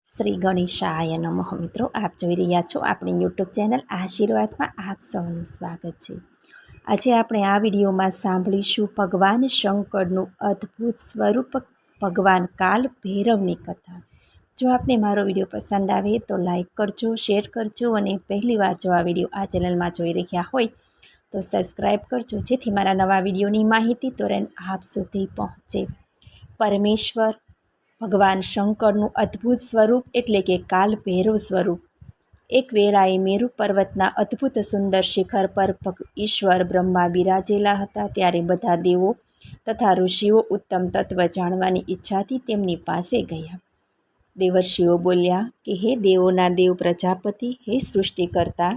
શ્રી ગણેશાય નમઃ. મિત્રો, આપ જોઈ રહ્યા છો આપણી યુટ્યુબ ચેનલ આશીર્વાદમાં આપ સૌનું સ્વાગત છે. આજે આપણે આ વિડીયોમાં સાંભળીશું ભગવાન શંકરનું અદ્ભુત સ્વરૂપ ભગવાન કાલ ભૈરવની કથા. જો આપને મારો વિડીયો પસંદ આવે તો લાઈક કરજો, શેર કરજો અને પહેલીવાર જો આ વિડીયો આ ચેનલમાં જોઈ રહ્યા હોય તો સબસ્ક્રાઈબ કરજો, જેથી મારા નવા વિડીયોની માહિતી તુરંત આપ સુધી પહોંચે. પરમેશ્વર ભગવાન શંકરનું અદ્ભુત સ્વરૂપ એટલે કે કાલ ભૈરવ સ્વરૂપ. એક વેળાએ મેરુ પર્વતના અદ્ભુત સુંદર શિખર પર ઈશ્વર બ્રહ્મા બિરાજેલા હતા. ત્યારે બધા દેવો તથા ઋષિઓ ઉત્તમ તત્વ જાણવાની ઈચ્છાથી તેમની પાસે ગયા. દેવર્ષિઓ બોલ્યા કે હે દેવોના દેવ પ્રજાપતિ, હે સૃષ્ટિકર્તા,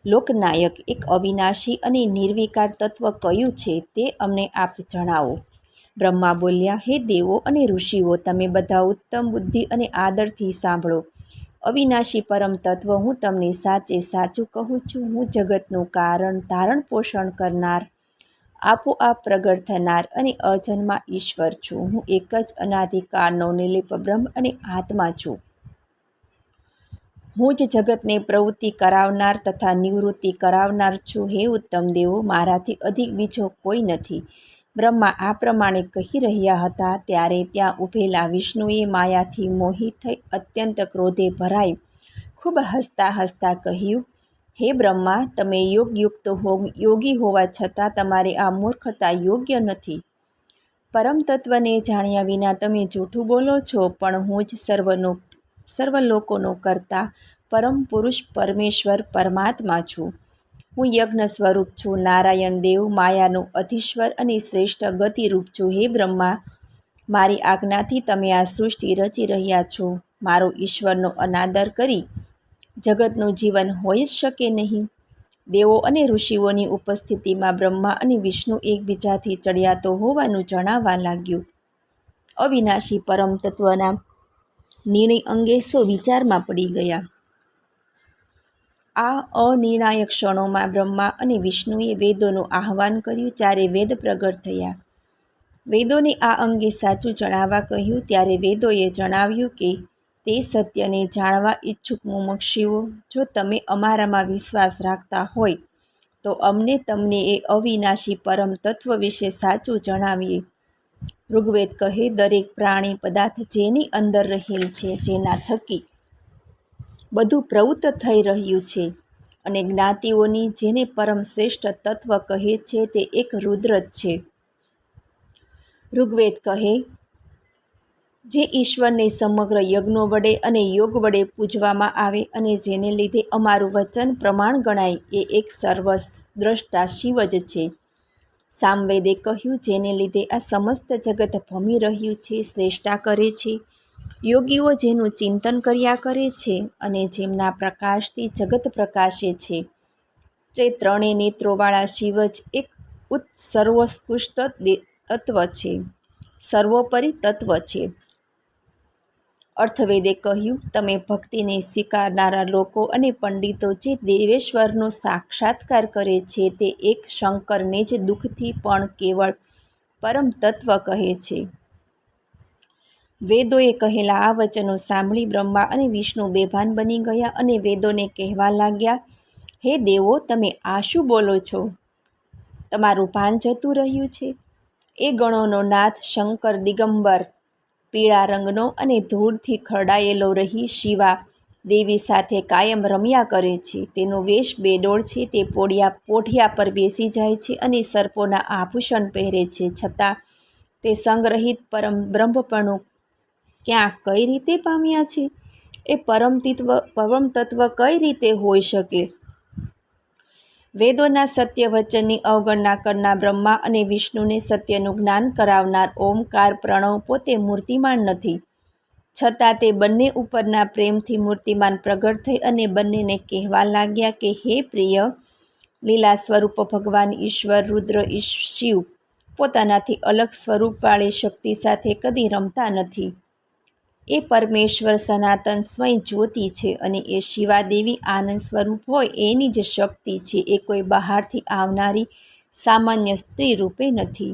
લોકનાયક, એક અવિનાશી અને નિર્વિકાર તત્વ કયું છે તે અમને આપ જણાવો. બ્રહ્મા બોલ્યા, હે દેવો અને ઋષિઓ, તમે બધા ઉત્તમ બુદ્ધિ અને આદરથી સાંભળો. અવિનાશી પરમ તત્વ હું તમને સાચે સાચું કહું છું. હું જગતનું કારણ ધારણ પોષણ કરનાર, આપોઆપ પ્રગટ થનાર અને અજન્મા ઈશ્વર છું. હું એક જ અનાદિકાળનો નિર્લેપ બ્રહ્મ અને આત્મા છું. હું જ જગતને પ્રવૃત્તિ કરાવનાર તથા નિવૃત્તિ કરાવનાર છું. હે ઉત્તમ દેવો, મારાથી અધિક બીજો કોઈ નથી. બ્રહ્મા આ પ્રમાણે કહી રહ્યા હતા ત્યારે ત્યાં ઊભેલા વિષ્ણુએ માયાથી મોહિત થઈ અત્યંત ક્રોધે ભરાઈ ખૂબ હસતા હસતા કહ્યું, હે બ્રહ્મા, તમે યોગી હોવા છતાં તમારી આ મૂર્ખતા યોગ્ય નથી. પરમ તત્વને જાણ્યા વિના તમે જૂઠું બોલો છો. પણ હું જ સર્વ લોકોનો કર્તા પરમ પુરુષ પરમેશ્વર પરમાત્મા છું. હું યજ્ઞ સ્વરૂપ છું. નારાયણ દેવ માયાનું અધીશ્વર અને શ્રેષ્ઠ ગતિરૂપ છું. હે બ્રહ્મા, મારી આજ્ઞાથી તમે આ સૃષ્ટિ રચી રહ્યા છો. મારો ઈશ્વરનો અનાદર કરી જગતનું જીવન હોઈ જ શકે નહીં. દેવો અને ઋષિઓની ઉપસ્થિતિમાં બ્રહ્મા અને વિષ્ણુ એકબીજાથી ચડિયાતો હોવાનું જણાવવા લાગ્યું. અવિનાશી પરમ તત્વના નિર્ણય અંગે સૌ વિચારમાં પડી ગયા. આ અનિર્ણાયક ક્ષણોમાં બ્રહ્મા અને વિષ્ણુએ વેદોનું આહ્વાન કર્યું. જ્યારે વેદ પ્રગટ થયા, વેદોને આ અંગે સાચું જણાવવા કહ્યું. ત્યારે વેદોએ જણાવ્યું કે તે સત્યને જાણવા ઈચ્છુક મુમુક્ષુઓ, જો તમે અમારામાં વિશ્વાસ રાખતા હોય તો અમને તમને એ અવિનાશી પરમ તત્વ વિશે સાચું જણાવીએ. ઋગ્વેદ કહે, દરેક પ્રાણી પદાર્થ જેની અંદર રહેલ છે, જેના થકી બધું પ્રવૃત્ત થઈ રહ્યું છે, અને જ્ઞાતિઓની જેને પરમ શ્રેષ્ઠ તત્વ કહે છે તે એક રુદ્ર જ છે. ઋગ્વેદ કહે, જે ઈશ્વરને સમગ્ર યજ્ઞો વડે અને યોગ વડે પૂજવામાં આવે અને જેને લીધે અમારું વચન પ્રમાણ ગણાય, એ એક સર્વદ્રષ્ટા શિવ જ છે. સામવેદે કહ્યું, જેને લીધે આ સમસ્ત જગત ભમી રહ્યું છે, શ્રેષ્ઠા કરે છે. યોગીઓ જેનું ચિંતન કર્યા કરે છે અને જેમના પ્રકાશથી જગત પ્રકાશે છે, તે ત્રણેય નેત્રોવાળા શિવ જ એક સર્વોત્કૃષ્ટ તત્વ છે, સર્વોપરી તત્વ છે. અર્થવેદે કહ્યું, તમે ભક્તિને સ્વીકારનારા લોકો અને પંડિતો જે દેવેશ્વરનો સાક્ષાત્કાર કરે છે તે એક શંકરને જ દુઃખથી પણ કેવળ પરમ તત્વ કહે છે. વેદોએ કહેલા આ વચનો સાંભળી બ્રહ્મા અને વિષ્ણુ બેભાન બની ગયા અને વેદોને કહેવા લાગ્યા, હે દેવો, તમે આ શું બોલો છો? તમારું ભાન જતું રહ્યું છે. એ ગણોનો નાથ શંકર દિગંબર, પીળા રંગનો અને ધૂળથી ખરડાયેલો રહી શિવા દેવી સાથે કાયમ રમ્યા કરે છે. તેનો વેશ બેડોળ છે. તે પોઢિયા પર બેસી જાય છે અને સર્પોના આભૂષણ પહેરે છે. છતાં તે સંગ્રહિત પરમ બ્રહ્મપણું ક્યાં કઈ રીતે પામ્યા છે? એ પરમ તત્વ કઈ રીતે હોઈ શકે? વેદોના સત્ય વચનની અવગણના કરનાર બ્રહ્મા અને વિષ્ણુને સત્યનું જ્ઞાન કરાવનાર ઓમકાર પ્રણવ પોતે મૂર્તિમાન નથી, છતાં તે બંને ઉપરના પ્રેમથી મૂર્તિમાન પ્રગટ થઈ અને બંનેને કહેવા લાગ્યા કે હે પ્રિય, લીલા સ્વરૂપ ભગવાન ઈશ્વર રુદ્ર શિવ પોતાનાથી અલગ સ્વરૂપવાળી શક્તિ સાથે કદી રમતા નથી. એ પરમેશ્વર સનાતન સ્વયં જ્યોતિ છે અને એ શિવાદેવી આનંદ સ્વરૂપ હોય એની જ શક્તિ છે. એ કોઈ બહારથી આવનારી સામાન્ય સ્ત્રી રૂપે નથી.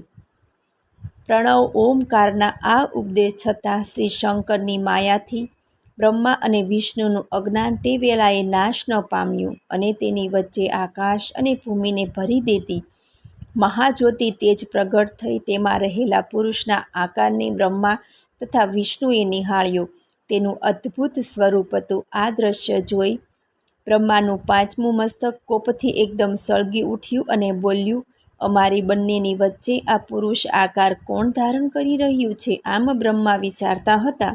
પ્રણવ ઓમકારના આ ઉપદેશ છતાં શ્રી શંકરની માયાથી બ્રહ્મા અને વિષ્ણુનું અજ્ઞાન તે વેળાએ નાશ ન પામ્યું, અને તેની વચ્ચે આકાશ અને ભૂમિને ભરી દેતી મહાજ્યોતિ તેજ પ્રગટ થઈ. તેમાં રહેલા પુરુષના આકારને બ્રહ્મા તથા વિષ્ણુએ નિહાળ્યો. તેનું અદ્ભુત સ્વરૂપ હતું. આ દ્રશ્ય જોઈ બ્રહ્માનું પાંચમું મસ્તક કોપથી એકદમ સળગી ઉઠ્યું અને બોલ્યું, અમારી બંનેની વચ્ચે આ પુરુષ આકાર કોણ ધારણ કરી રહ્યું છે? આમ બ્રહ્મા વિચારતા હતા.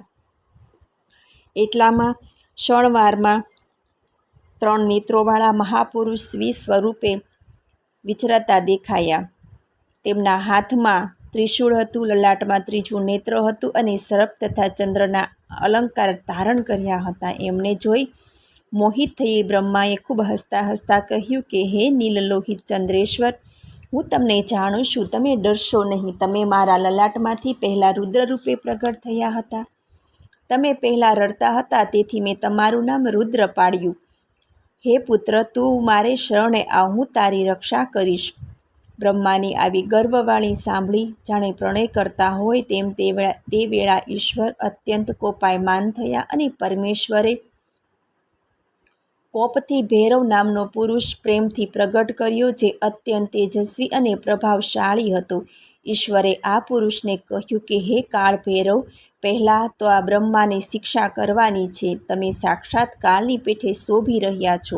એટલામાં ક્ષણવારમાં 3 નેત્રોવાળા મહાપુરુષ સ્વરૂપે વિચરતા દેખાયા. તેમના હાથમાં ત્રિશૂળ હતું, લલાટમાં ત્રીજું નેત્ર હતું અને સર્પ તથા ચંદ્રના અલંકાર ધારણ કર્યા હતા. એમને જોઈ મોહિત થઈ બ્રહ્માએ ખૂબ હસતા હસતા કહ્યું કે, હે નીલલોહિત ચંદ્રેશ્વર, હું તમને જાણું છું. તમે ડરશો નહીં. તમે મારા લલાટમાંથી પહેલાં રુદ્ર રૂપે પ્રગટ થયા હતા. તમે પહેલાં રડતા હતા, તેથી મેં તમારું નામ રુદ્ર પાડ્યું. હે પુત્ર, તું મારે શરણે આવ, હું તારી રક્ષા કરીશ. બ્રહ્માની આવી ગર્વવાણી સાંભળી જાણે પ્રણય કરતા હોય તેમ તે વેળા ઈશ્વર અત્યંત કોપાયમાન થયા અને પરમેશ્વરે કોપથી ભૈરવ નામનો પુરુષ પ્રેમથી પ્રગટ કર્યો, જે અત્યંત તેજસ્વી અને પ્રભાવશાળી હતો. ઈશ્વરે આ પુરુષને કહ્યું કે, હે કાળ ભૈરવ, પહેલાં તો આ બ્રહ્માને શિક્ષા કરવાની છે. તમે સાક્ષાત કાળની પેઠે શોભી રહ્યા છો,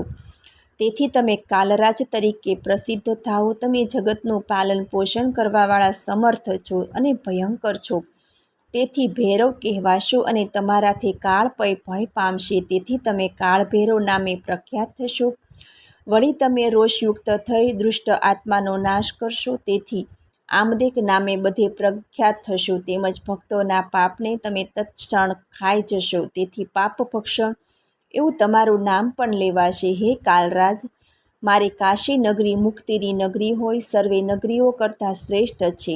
તેથી તમે કાલરાજ તરીકે પ્રસિદ્ધ થાઓ. તમે જગતનું પાલન પોષણ કરવાવાળા સમર્થ છો અને ભયંકર છો, તેથી ભૈરવ કહેવાશો અને તમારાથી કાળ ભય પામશે. તેથી તમે કાળ ભૈરવ નામે પ્રખ્યાત થશો. વળી તમે રોષયુક્ત થઈ દુષ્ટ આત્માનો નાશ કરશો, તેથી આમદેક નામે બધે પ્રખ્યાત થશો. તેમજ ભક્તોના પાપને તમે તત્ક્ષણ ખાઈ જશો, તેથી પાપ ભક્ષણ એવું તમારું નામ પણ લેવાશે. હે કાલરાજ, મારી કાશી નગરી મુક્તિની નગરી હોય, સર્વે નગરીઓ કરતાં શ્રેષ્ઠ છે.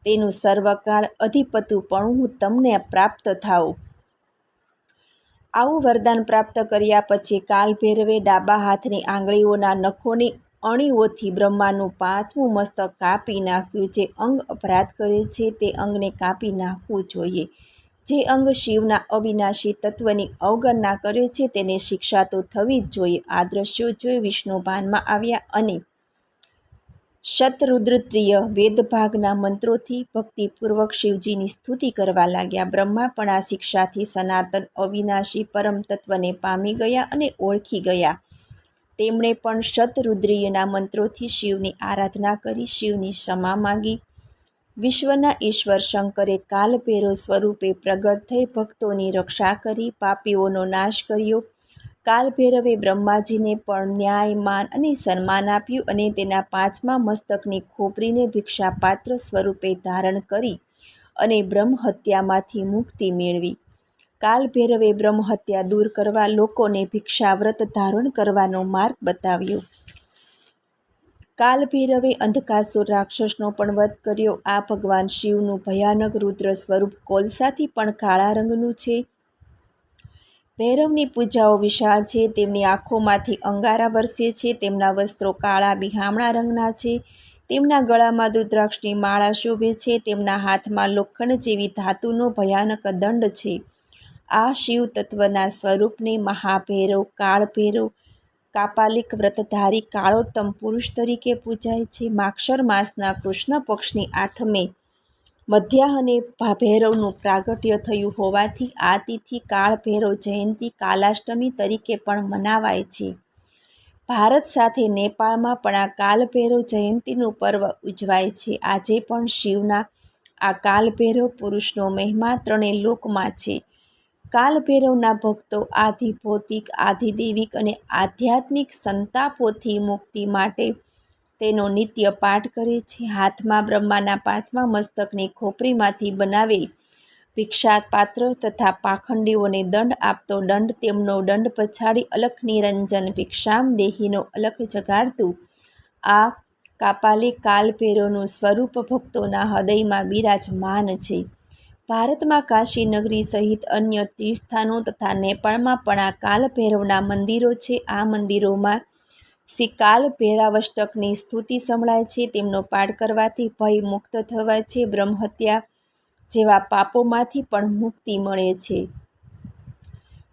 તેનું સર્વકાળ અધિપતિપણું હું તમને પ્રાપ્ત થાઓ. આવું વરદાન પ્રાપ્ત કર્યા પછી કાલ ભૈરવે ડાબા હાથની આંગળીઓના નખોની અણીઓથી બ્રહ્માનું 5મું મસ્તક કાપી નાખ્યું. જે અંગ અપરાધ કરે છે તે અંગને કાપી નાખવું જોઈએ. જે અંગ શિવના અવિનાશી તત્વની અવગણના કરે છે તેને શિક્ષા તો થવી જ જોઈએ. આ દ્રશ્યો જોઈ વિષ્ણુ ભાનમાં આવ્યા અને શતરુદ્રીય વેદભાગના મંત્રોથી ભક્તિપૂર્વક શિવજીની સ્તુતિ કરવા લાગ્યા. બ્રહ્મા પણ આ શિક્ષાથી સનાતન અવિનાશી પરમ તત્વને પામી ગયા અને ઓળખી ગયા. તેમણે પણ શતરુદ્રીયના મંત્રોથી શિવની આરાધના કરી શિવની ક્ષમા માંગી. વિશ્વના ઈશ્વર શંકરે કાલભૈરવ સ્વરૂપે પ્રગટ થઈ ભક્તોની રક્ષા કરી, પાપીઓનો નાશ કર્યો. કાલભૈરવે બ્રહ્માજીને પણ ન્યાય, માન અને સન્માન આપ્યું અને તેના 5મા મસ્તકની ખોપરીને ભિક્ષાપાત્ર સ્વરૂપે ધારણ કરી અને બ્રહ્મહત્યામાંથી મુક્તિ મેળવી. કાલભૈરવે બ્રહ્મહત્યા દૂર કરવા લોકોને ભિક્ષાવ્રત ધારણ કરવાનો માર્ગ બતાવ્યો. કાલભૈરવે અંધકાસુર રાક્ષસનો પણ વધ કર્યો. આ ભગવાન શિવનું ભયાનક રુદ્ર સ્વરૂપ કોલસાથી પણ કાળા રંગનું છે. ભૈરવની પૂજાઓ વિશાળ છે. તેમની આંખોમાંથી અંગારા વરસે છે. તેમના વસ્ત્રો કાળા બિહામણા રંગના છે. તેમના ગળામાં રુદ્રાક્ષની માળા શોભે છે. તેમના હાથમાં લોખંડ જેવી ધાતુનો ભયાનક દંડ છે. આ શિવ તત્વના સ્વરૂપને મહાભૈરવ, કાળભૈરવ, કાપાલિક વ્રતધારી કાળોત્તમ પુરુષ તરીકે પૂજાય છે. માક્ષર માસના કૃષ્ણ પક્ષની 8મે મધ્યાહને ભૈરવનું પ્રાગટ્ય થયું હોવાથી આ તિથિ કાળભૈરવ જયંતી કાલાષ્ટમી તરીકે પણ મનાવાય છે. ભારત સાથે નેપાળમાં પણ આ કાલભૈરવ જયંતીનું પર્વ ઉજવાય છે. આજે પણ શિવના આ કાલભૈરવ પુરુષનો મહિમા 3 લોકમાં છે. કાલભૈરવના ભક્તો આધિ ભૌતિક, આધિ દૈવિક અને આધ્યાત્મિક સંતાપોથી મુક્તિ માટે તેનો નિત્ય પાઠ કરે છે. હાથમાં બ્રહ્માના 5મા મસ્તકની ખોપરીમાંથી બનાવેલ ભિક્ષાપાત્ર તથા પાખંડીઓને દંડ આપતો દંડ, તેમનો દંડ પછાડી અલખ નિરંજન ભિક્ષામ દેહીનો અલખ જગાડતું આ કાપાલિક કાલભૈરવનું સ્વરૂપ ભક્તોના હૃદયમાં બિરાજમાન છે. ભારતમાં કાશી નગરી સહિત અન્ય તીર્થસ્થાનો તથા નેપાળમાં પણ આ કાલભૈરવના મંદિરો છે. આ મંદિરોમાં શ્રી કાલભૈરવાષ્ટકની સ્તુતિ સંભળાય છે. તેમનો પાઠ કરવાથી ભય મુક્ત થવાય છે. બ્રહ્મહત્યા જેવા પાપોમાંથી પણ મુક્તિ મળે છે.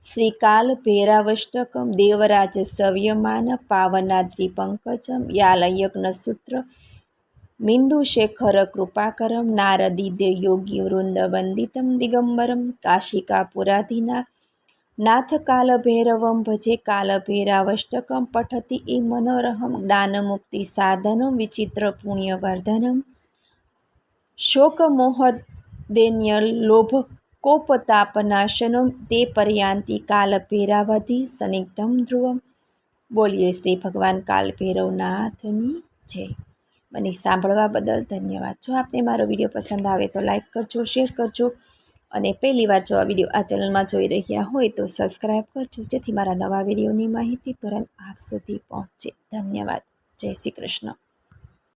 શ્રી કાલ ભૈરવાષ્ટકમ દેવરાજ સવ્યમાન પાવનાદ્રી પંકજમ યાલયજ્ઞસૂત્ર મિંદુશેખર કૃપાકરમ નારદીદ્ય યોગી વૃંદ વંદિતમ દિગંબરમ કાશિકાપુરાધીના નાથ કાલભૈરવમ ભજે કાલભૈરવાષ્ટકમ પઠતિ એ મનોરહમ જ્ઞાનમુક્તિ સાધનમ વિચિત્ર પુણ્યવર્ધનમ શોકમોહદૈન્ય લોભ કોપતાપનાશનમ તે પર્યાંતિ કાલભૈરવાધિ સનિગ્ધમ ધ્રુવમ. બોલીએ શ્રી ભગવાન કાલભૈરવનાથની જય. મને સાંભળવા બદલ ધન્યવાદ. જો આપને મારો વિડીયો પસંદ આવે તો લાઈક કરજો, શેર કરજો અને પહેલી વાર જો આ વિડીયો આ ચેનલમાં જોઈ રહ્યા હોય તો સબસ્ક્રાઈબ કરજો, જેથી મારા નવા વિડીયોની માહિતી તુરંત આપ સુધી પહોંચે. ધન્યવાદ. જય શ્રી કૃષ્ણ.